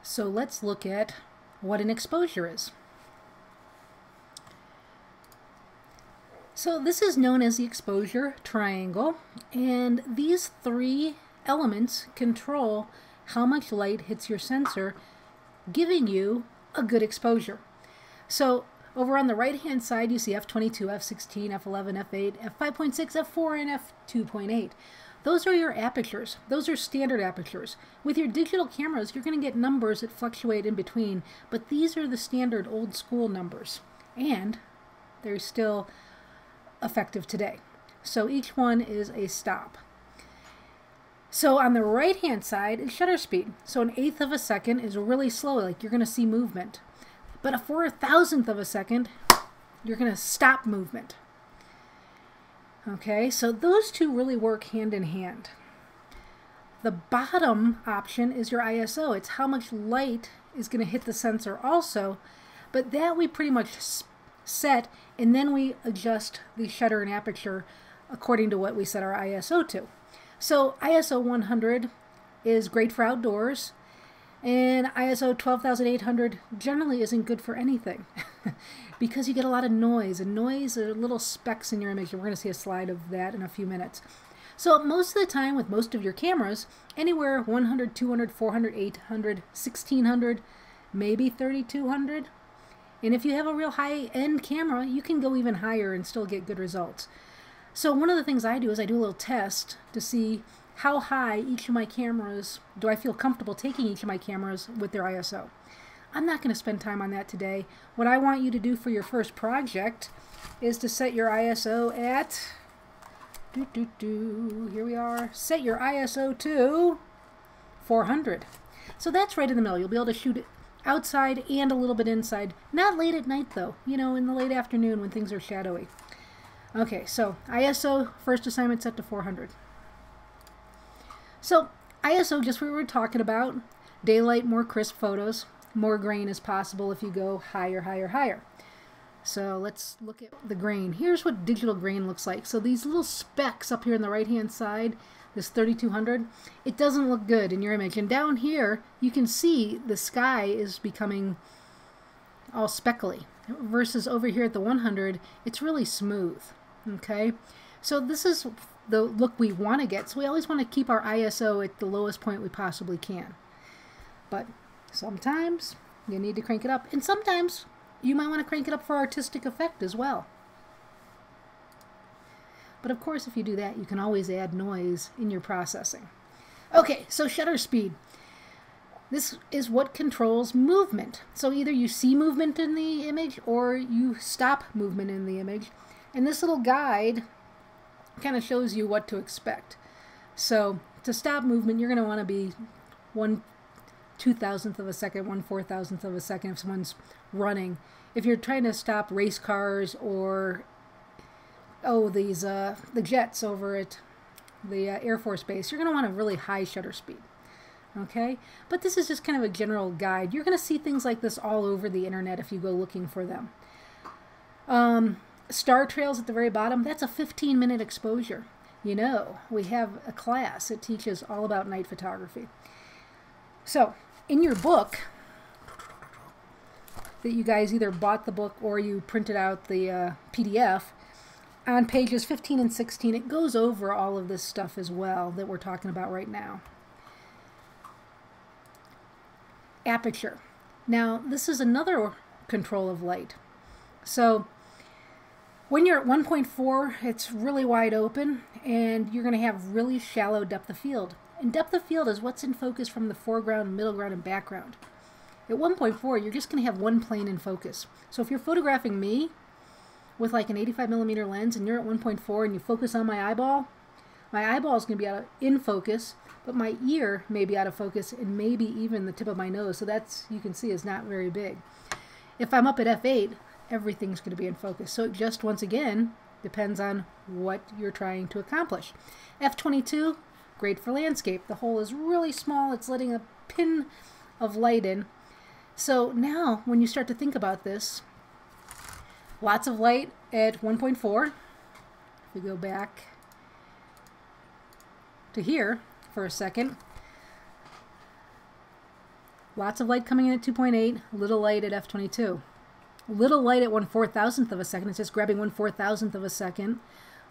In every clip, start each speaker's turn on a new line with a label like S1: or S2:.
S1: So let's look at what an exposure is. So this is known as the exposure triangle, and these three elements control how much light hits your sensor, giving you a good exposure. So over on the right hand side you see f22, f16, f11, f8, f5.6, f4, and f2.8. Those are your apertures. Those are standard apertures. With your digital cameras, you're going to get numbers that fluctuate in between, but these are the standard old school numbers, and they're still effective today. So each one is a stop. So on the right hand side is shutter speed. So 1/8 of a second is really slow, like you're going to see movement. But a 4,000th of a second, you're going to stop movement. Okay, so those two really work hand in hand. The bottom option is your ISO. It's how much light is going to hit the sensor also, but that we pretty much set, and then we adjust the shutter and aperture according to what we set our ISO to. So ISO 100 is great for outdoors, and ISO 12,800 generally isn't good for anything because you get a lot of noise, and noise are little specks in your image, and we're going to see a slide of that in a few minutes. So most of the time with most of your cameras, anywhere 100, 200, 400, 800, 1600, maybe 3200. And if you have a real high-end camera, you can go even higher and still get good results. So one of the things I do is I do a little test to see how high each of my cameras, do I feel comfortable taking each of my cameras with their ISO. I'm not going to spend time on that today. What I want you to do for your first project is to set your ISO at, here we are, set your ISO to 400. So that's right in the middle. You'll be able to shoot it outside and a little bit inside. Not late at night though, you know, in the late afternoon when things are shadowy. Okay, so ISO first assignment set to 400. So ISO, just what we were talking about, daylight, more crisp photos, more grain is possible if you go higher, higher, higher. So let's look at the grain. Here's what digital grain looks like. So these little specks up here on the right hand side, this 3200, it doesn't look good in your image. And down here you can see the sky is becoming all speckly, versus over here at the 100 it's really smooth. Okay, so this is the look we want to get, so we always want to keep our ISO at the lowest point we possibly can. But sometimes you need to crank it up, and sometimes you might want to crank it up for artistic effect as well. But of course, if you do that, you can always add noise in your processing. Okay, so shutter speed. This is what controls movement. So either you see movement in the image or you stop movement in the image. And this little guide kind of shows you what to expect. So to stop movement, you're going to want to be 1/2000th of a second, 1/4000th of a second if someone's running. If you're trying to stop race cars or the jets over at the Air Force Base, you're going to want a really high shutter speed. Okay, but this is just kind of a general guide. You're going to see things like this all over the internet if you go looking for them. Star trails at the very bottom, that's a 15-minute exposure. You know, we have a class that teaches all about night photography. So, in your book, that you guys either bought the book or you printed out the PDF, on pages 15 and 16, it goes over all of this stuff as well that we're talking about right now. Aperture. Now, this is another control of light. So, when you're at 1.4, it's really wide open, and you're going to have really shallow depth of field. And depth of field is what's in focus from the foreground, middle ground, and background. At 1.4, you're just going to have one plane in focus. So if you're photographing me with like an 85mm lens, and you're at 1.4 and you focus on my eyeball is going to be in focus, but my ear may be out of focus, and maybe even the tip of my nose. So that's, you can see, is not very big. If I'm up at f8, everything's going to be in focus. So it just, once again, depends on what you're trying to accomplish. f22, great for landscape. The hole is really small. It's letting a pin of light in. So now, when you start to think about this, lots of light at 1.4. If we go back to here for a second, Lots of light coming in at 2.8, little light at f22. Little light at 1/4000th of a second. It's just grabbing 1/4000th of a second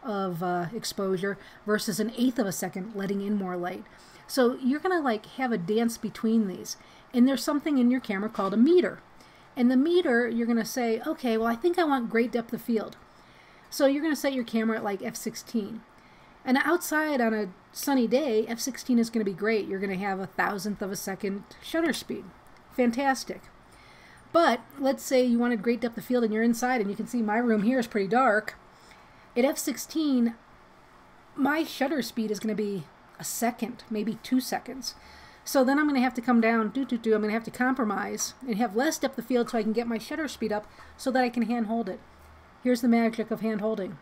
S1: of exposure versus an eighth of a second letting in more light. So you're going to like have a dance between these. And there's something in your camera called a meter. And the meter, you're going to say, okay, well, I think I want great depth of field. So you're going to set your camera at like f16. And outside on a sunny day, f16 is going to be great. You're going to have 1,000th of a second shutter speed. Fantastic. But let's say you wanted great depth of field and you're inside, and you can see my room here is pretty dark. At f16, my shutter speed is going to be a second, maybe 2 seconds. So then I'm going to have to come down, I'm going to have to compromise and have less depth of field so I can get my shutter speed up so that I can hand hold it. Here's the magic of hand holding.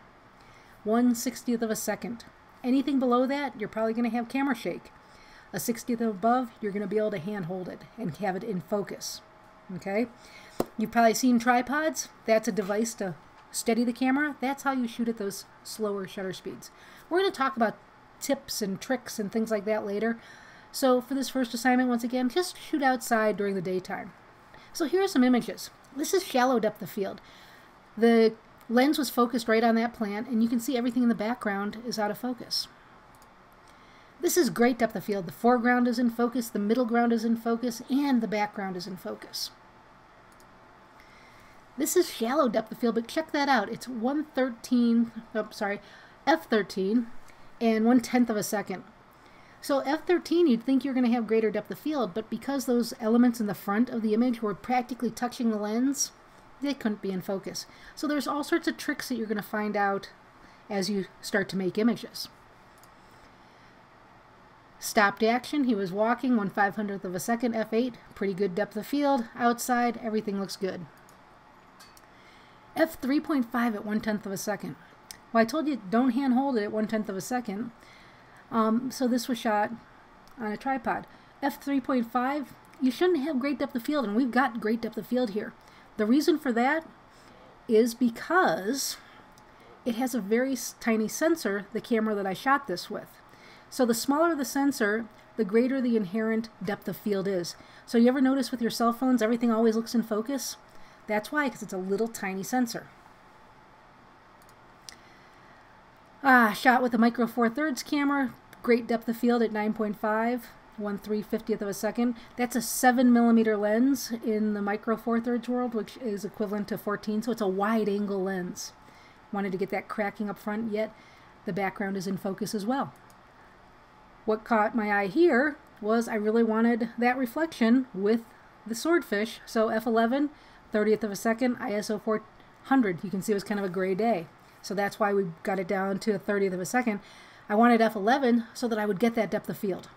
S1: 1/60th of a second. Anything below that, you're probably going to have camera shake. A 60th above, you're going to be able to hand hold it and have it in focus. Okay? You've probably seen tripods. That's a device to steady the camera. That's how you shoot at those slower shutter speeds. We're going to talk about tips and tricks and things like that later. So for this first assignment, once again, just shoot outside during the daytime. So here are some images. This is shallow depth of field. The lens was focused right on that plant, and you can see everything in the background is out of focus. This is great depth of field. The foreground is in focus, the middle ground is in focus, and the background is in focus. This is shallow depth of field, but check that out. It's f13 and 1/10 of a second. So f13, you'd think you're going to have greater depth of field, but because those elements in the front of the image were practically touching the lens, they couldn't be in focus. So there's all sorts of tricks that you're going to find out as you start to make images. Stopped action, he was walking, 1/500th of a second, f8, pretty good depth of field. Outside, everything looks good. f3.5 at 1/10 of a second. Well, I told you don't hand hold it at 1/10 of a second. So this was shot on a tripod. f3.5, you shouldn't have great depth of field, and we've got great depth of field here. The reason for that is because it has a very tiny sensor, the camera that I shot this with. So the smaller the sensor, the greater the inherent depth of field is. So you ever notice with your cell phones, everything always looks in focus? That's why, because it's a little tiny sensor. Shot with a micro 4/3 camera, great depth of field at 9.5, 1/350th of a second. That's a 7mm lens in the micro 4/3 world, which is equivalent to 14, so it's a wide angle lens. Wanted to get that cracking up front, yet the background is in focus as well. What caught my eye here was I really wanted that reflection with the swordfish, so f11, 30th of a second, ISO 400. You can see it was kind of a gray day. So that's why we got it down to a 30th of a second. I wanted f11 so that I would get that depth of field.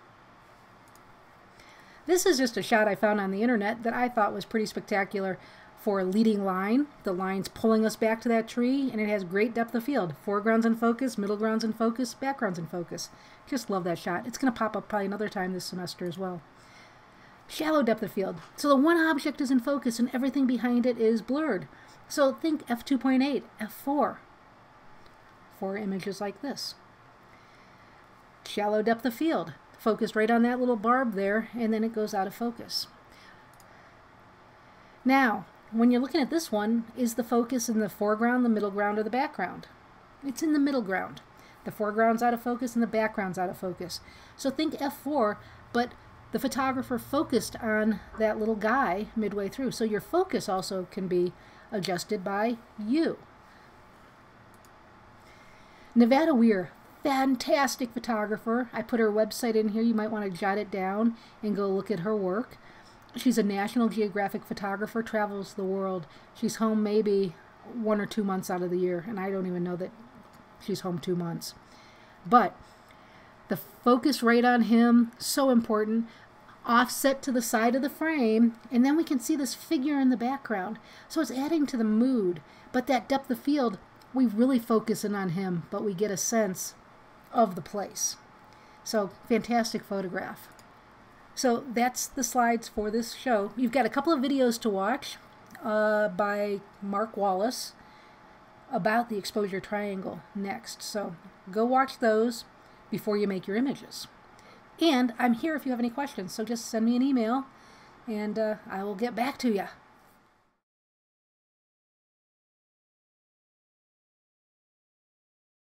S1: This is just a shot I found on the internet that I thought was pretty spectacular for a leading line. The line's pulling us back to that tree, and it has great depth of field. Foreground's in focus, middle ground's in focus, background's in focus. Just love that shot. It's going to pop up probably another time this semester as well. Shallow depth of field. So the one object is in focus and everything behind it is blurred. So think f2.8, f4. For images like this. Shallow depth of field. Focused right on that little barb there, and then it goes out of focus. Now, when you're looking at this one, is the focus in the foreground, the middle ground, or the background? It's in the middle ground. The foreground's out of focus and the background's out of focus. So think f4, but the photographer focused on that little guy midway through. So your focus also can be adjusted by you. Nevada Weir, fantastic photographer. I put her website in here. You might want to jot it down and go look at her work. She's a National Geographic photographer, travels the world. She's home maybe 1 or 2 months out of the year, and I don't even know that she's home 2 months. But the focus right on him, so important. Offset to the side of the frame, and then we can see this figure in the background. So it's adding to the mood, but that depth of field, we really focus in on him, but we get a sense of the place. So, fantastic photograph. So, that's the slides for this show. You've got a couple of videos to watch by Mark Wallace about the exposure triangle next. So, go watch those before you make your images. And I'm here if you have any questions, so just send me an email and I will get back to you.